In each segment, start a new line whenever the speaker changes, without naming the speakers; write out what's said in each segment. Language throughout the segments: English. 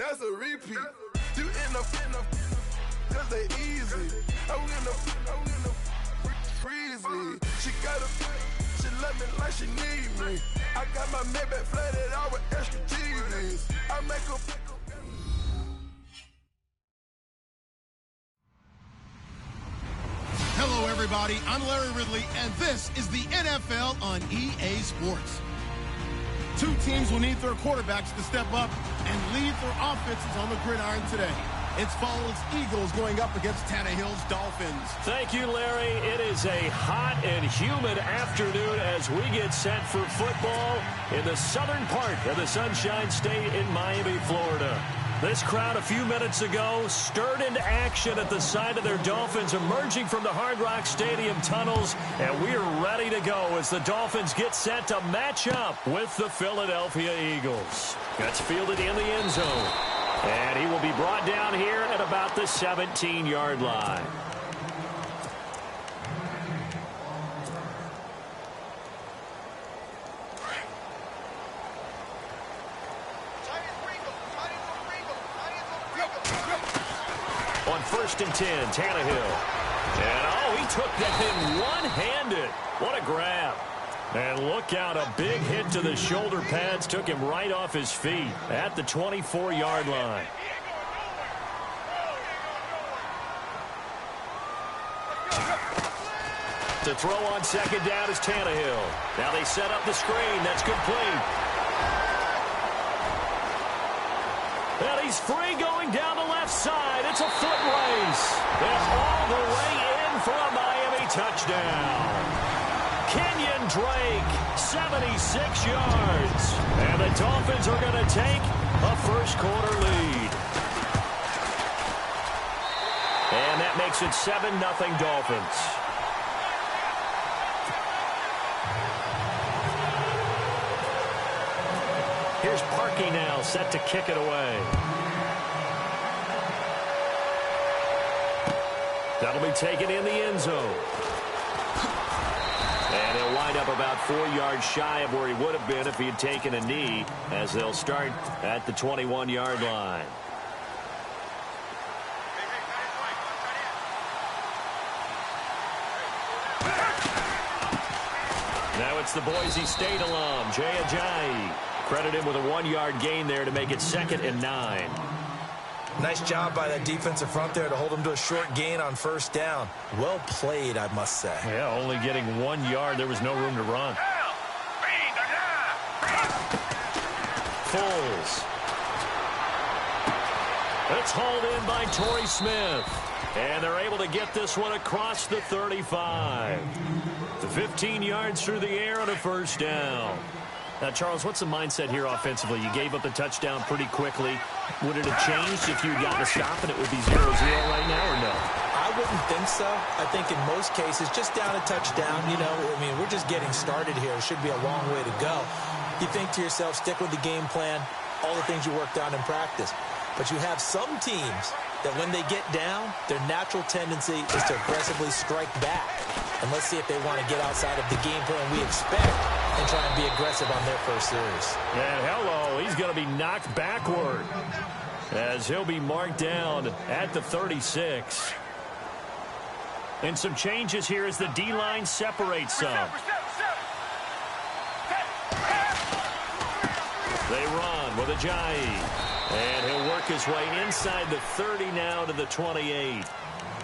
That's a repeat. You in the cause they easy. I'm in the freezy. She got a, she love me like she need me. I got my Maybach flooded out with extra TVs. I make a.
Hello, everybody. I'm Larry Ridley, and this is the NFL on EA Sports. Two teams will need their quarterbacks to step up and lead their offenses on the gridiron today. It's Falls Eagles going up against Tannehill's Dolphins.
Thank you, Larry. It is a hot and humid afternoon as we get set for football in the southern part of the Sunshine State in Miami, Florida. This crowd a few minutes ago stirred into action at the side of their Dolphins emerging from the Hard Rock Stadium tunnels, and we are ready to go as the Dolphins get set to match up with the Philadelphia Eagles. Gets fielded in the end zone, and he will be brought down here at about the 17-yard line. On 1st and 10, Tannehill. And, oh, he took that in one-handed. What a grab. And look out, a big hit to the shoulder pads took him right off his feet at the 24-yard line. To throw on 2nd down is Tannehill. Now they set up the screen. That's complete. And he's free going down the left side. It's a foot race. It's all the way in for a Miami touchdown. Kenyon Drake, 76 yards. And the Dolphins are going to take a first-quarter lead. And that makes it 7-0 Dolphins. Here's Parkey now, set to kick it away. That'll be taken in the end zone. And he'll wind up about 4 yards shy of where he would have been if he had taken a knee, as they'll start at the 21-yard line. Now it's the Boise State alum, Jaycazzz. Credit him with a 1-yard gain there to make it 2nd and 9.
Nice job by that defensive front there to hold him to a short gain on 1st down. Well played, I must say.
Yeah, only getting 1 yard. There was no room to run. Foles. It's hauled in by Torrey Smith. And they're able to get this one across the 35. The 15 yards through the air on a 1st down. Now, Charles, what's the mindset here offensively? You gave up the touchdown pretty quickly. Would it have changed if you had gotten a stop and it would be 0-0 right now, or no?
I wouldn't think so. I think in most cases, just down a touchdown, you know, I mean, we're just getting started here. It should be a long way to go. You think to yourself, stick with the game plan, all the things you worked on in practice. But you have some teams that when they get down, their natural tendency is to aggressively strike back. And let's see if they want to get outside of the game plan we expect and try and be aggressive on their first series.
And hello, he's going to be knocked backward as he'll be marked down at the 36. And some changes here as the D-line separates some. They run with Ajayi. And he'll work his way inside the 30 now to the 28.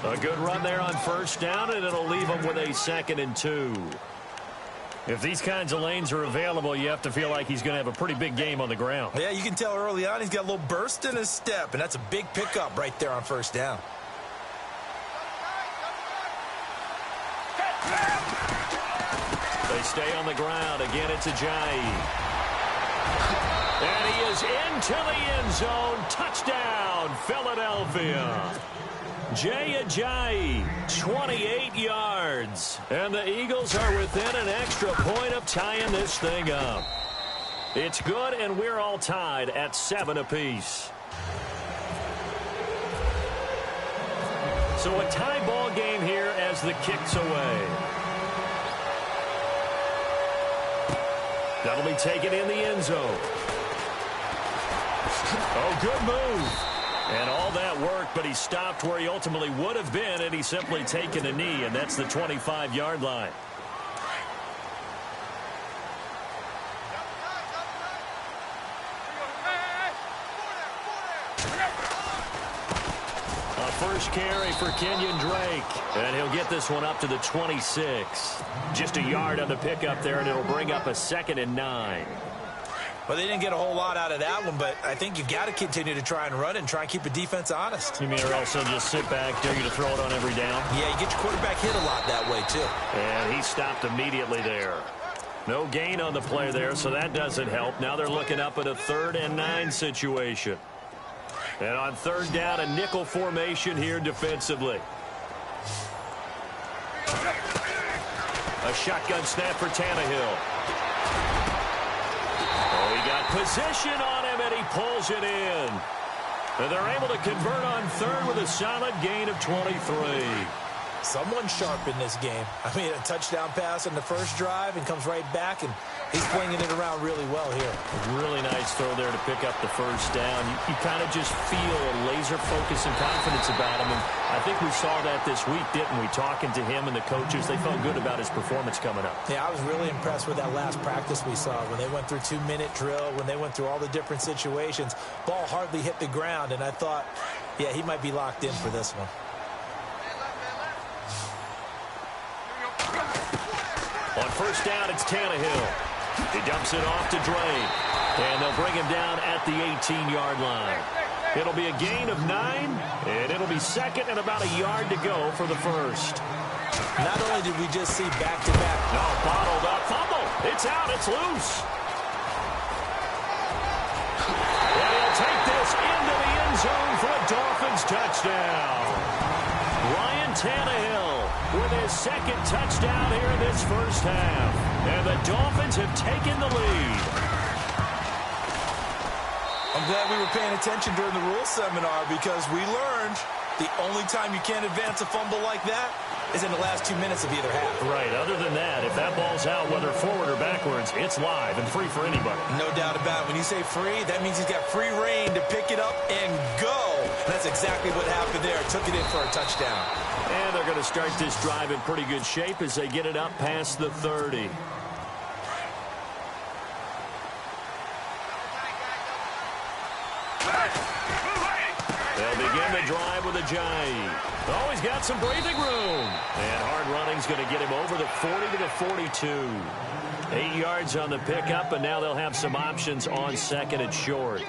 A good run there on 1st down, and it'll leave him with a 2nd and 2. If these kinds of lanes are available, you have to feel like he's going to have a pretty big game on the ground.
Yeah, you can tell early on he's got a little burst in his step, and that's a big pickup right there on 1st down.
They stay on the ground. Again, it's Ajayi. And he is into the end zone. Touchdown, Philadelphia. Jaycazzz, 28 yards. And the Eagles are within an extra point of tying this thing up. It's good, and we're all tied at 7 apiece. So a tie ball game here as the kick's away. That'll be taken in the end zone. Oh, good move. And all that work, but he stopped where he ultimately would have been, and he's simply taken a knee, and that's the 25-yard line. A first carry for Kenyon Drake, and he'll get this one up to the 26. Just a yard on the pickup there, and it'll bring up a 2nd and 9.
Well, they didn't get a whole lot out of that one, but I think you got to continue to try and run and try and keep the defense honest.
You mean or also just sit back, dare you to throw it on every down?
Yeah, you get your quarterback hit a lot that way, too.
And he stopped immediately there. No gain on the play there, so that doesn't help. Now they're looking up at a 3rd and 9 situation. And on 3rd down, a nickel formation here defensively. A shotgun snap for Tannehill. Oh, he got position on him, and he pulls it in. And they're able to convert on 3rd with a solid gain of 23.
Someone sharp in this game. I mean, a touchdown pass on the first drive and comes right back, and he's flinging it around really well here.
Really nice throw there to pick up the first down. You kind of just feel a laser focus and confidence about him, and I think we saw that this week, didn't we? Talking to him and the coaches, they felt good about his performance coming up.
Yeah, I was really impressed with that last practice we saw when they went through 2-minute drill, when they went through all the different situations. Ball hardly hit the ground, and I thought, yeah, he might be locked in for this one.
On first down, it's Tannehill. He dumps it off to Drake. And they'll bring him down at the 18-yard line. It'll be a gain of 9, and it'll be 2nd and about a yard to go for the first.
Not only did we just see back-to-back.
No, bottled up. Fumble. It's out. It's loose. And he'll take this into the end zone for a Dolphins touchdown. Ryan Tannehill with his 2nd touchdown here in this first half. And the Dolphins have taken the lead.
I'm glad we were paying attention during the rules seminar because we learned the only time you can't advance a fumble like that is in the last 2 minutes of either half.
Right. Other than that, if that ball's out, whether forward or backwards, it's live and free for anybody.
No doubt about it. When you say free, that means he's got free reign to pick it up and go. That's exactly what happened there. Took it in for a touchdown.
And they're going to start this drive in pretty good shape as they get it up past the 30. They'll begin the drive with a Jay. Oh, he's got some breathing room. And hard running's going to get him over the 40 to the 42. 8 yards on the pickup, and now they'll have some options on 2nd and short.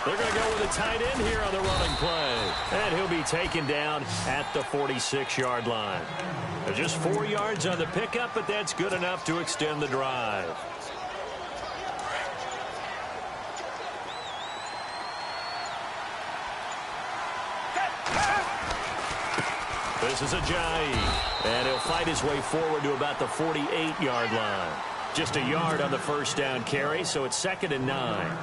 They're going to go with a tight end here on the running play. And he'll be taken down at the 46-yard line. Just 4 yards on the pickup, but that's good enough to extend the drive. This is a Ajayi, and he'll fight his way forward to about the 48-yard line. Just a yard on the first down carry, so it's 2nd and 9.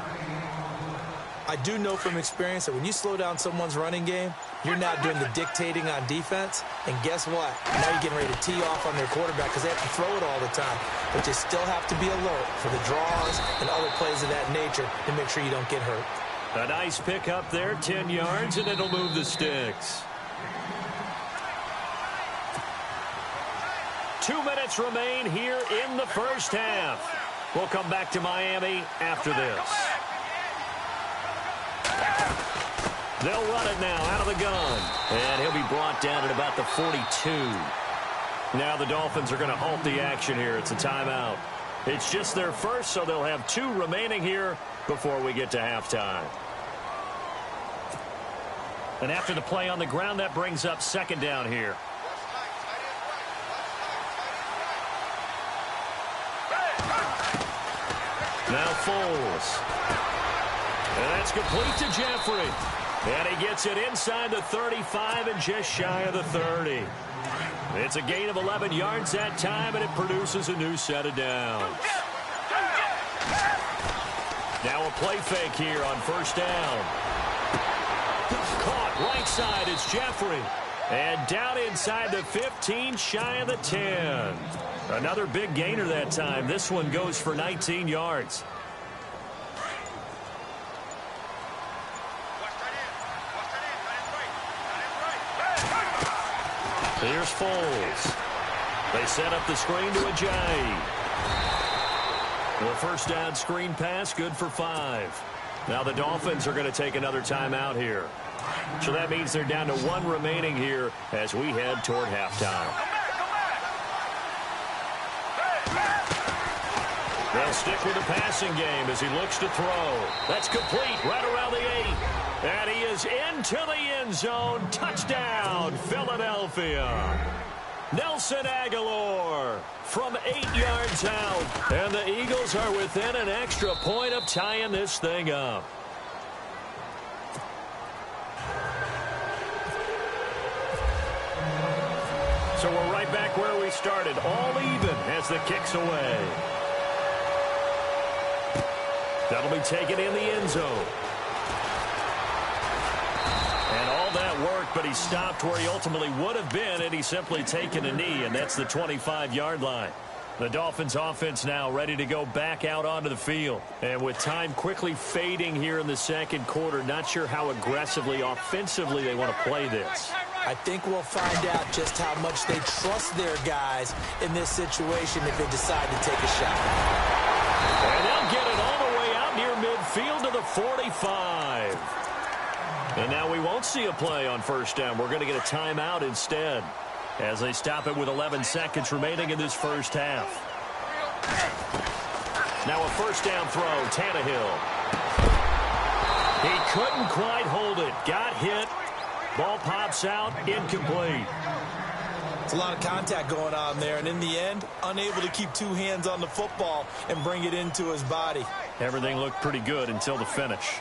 I do know from experience that when you slow down someone's running game, you're not doing the dictating on defense. And guess what? Now you're getting ready to tee off on their quarterback because they have to throw it all the time. But you still have to be alert for the draws and other plays of that nature to make sure you don't get hurt.
A nice pick up there, 10 yards, and it'll move the sticks. 2 minutes remain here in the first half. We'll come back to Miami after this. They'll run it now out of the gun. And he'll be brought down at about the 42. Now the Dolphins are going to halt the action here. It's a timeout. It's just their first, so they'll have 2 remaining here before we get to halftime. And after the play on the ground, that brings up 2nd down here. Now Foles. And that's complete to Jeffrey. And he gets it inside the 35 and just shy of the 30. It's a gain of 11 yards that time, and it produces a new set of downs. Now a play fake here on first down. Caught right side, it's Jeffrey. And down inside the 15, shy of the 10. Another big gainer that time. This one goes for 19 yards. Here's Foles. They set up the screen to Ajayi. The first down screen pass, good for 5. Now the Dolphins are going to take another timeout here. So that means they're down to 1 remaining here as we head toward halftime. They'll stick with the passing game as he looks to throw. That's complete right around the 8. And he is into the end zone. Touchdown, Philadelphia. Nelson Aguilar from 8 yards out. And the Eagles are within an extra point of tying this thing up. So we're right back where we started, all even as the kick's away. That'll be taken in the end zone. And all that work, but he stopped where he ultimately would have been, and he's simply taken a knee, and that's the 25-yard line. The Dolphins offense now ready to go back out onto the field. And with time quickly fading here in the second quarter, not sure how aggressively, offensively they want to play this.
I think we'll find out just how much they trust their guys in this situation if they decide to take a shot.
And they'll get it all the way out near midfield to the 45. And now we won't see a play on first down. We're going to get a timeout instead as they stop it with 11 seconds remaining in this first half. Now a first down throw, Tannehill. He couldn't quite hold it. Got hit. Ball pops out, incomplete.
It's a lot of contact going on there, and in the end, unable to keep 2 hands on the football and bring it into his body.
Everything looked pretty good until the finish.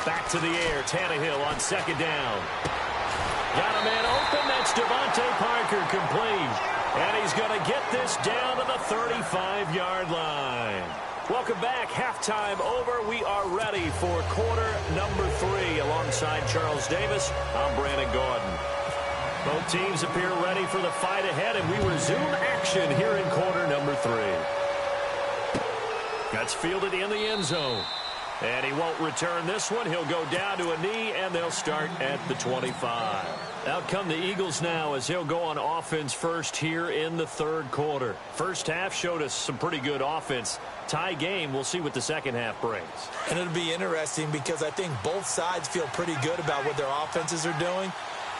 Back to the air, Tannehill on second down. Got a man open, that's Devontae Parker, complete. And he's going to get this down to the 35-yard line. Welcome back. Halftime over. We are ready for quarter number 3. Alongside Charles Davis, I'm Brandon Gordon. Both teams appear ready for the fight ahead, and we resume action here in quarter number 3. That's fielded in the end zone. And he won't return this one. He'll go down to a knee, and they'll start at the 25. Out come the Eagles now as he'll go on offense first here in the third quarter. First half showed us some pretty good offense. Tie game, we'll see what the second half brings.
And it'll be interesting because I think both sides feel pretty good about what their offenses are doing.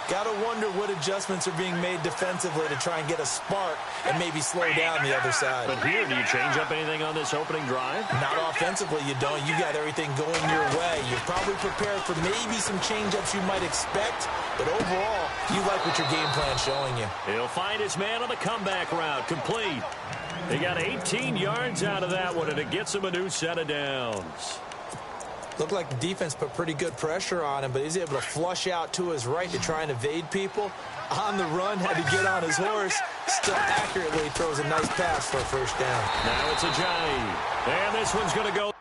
Got to wonder what adjustments are being made defensively to try and get a spark and maybe slow down the other side.
But here, do you change up anything on this opening drive?
Not offensively, you don't. You got everything going your way. You're probably prepared for maybe some change-ups you might expect, but overall, you like what your game plan's showing you.
He'll find his man on the comeback route, complete. He got 18 yards out of that one, and it gets him a new set of downs.
Looked like the defense put pretty good pressure on him, but he's able to flush out to his right to try and evade people. On the run, had to get on his horse. Still accurately throws a nice pass for a first down.
Now it's Ajayi. And this one's going to go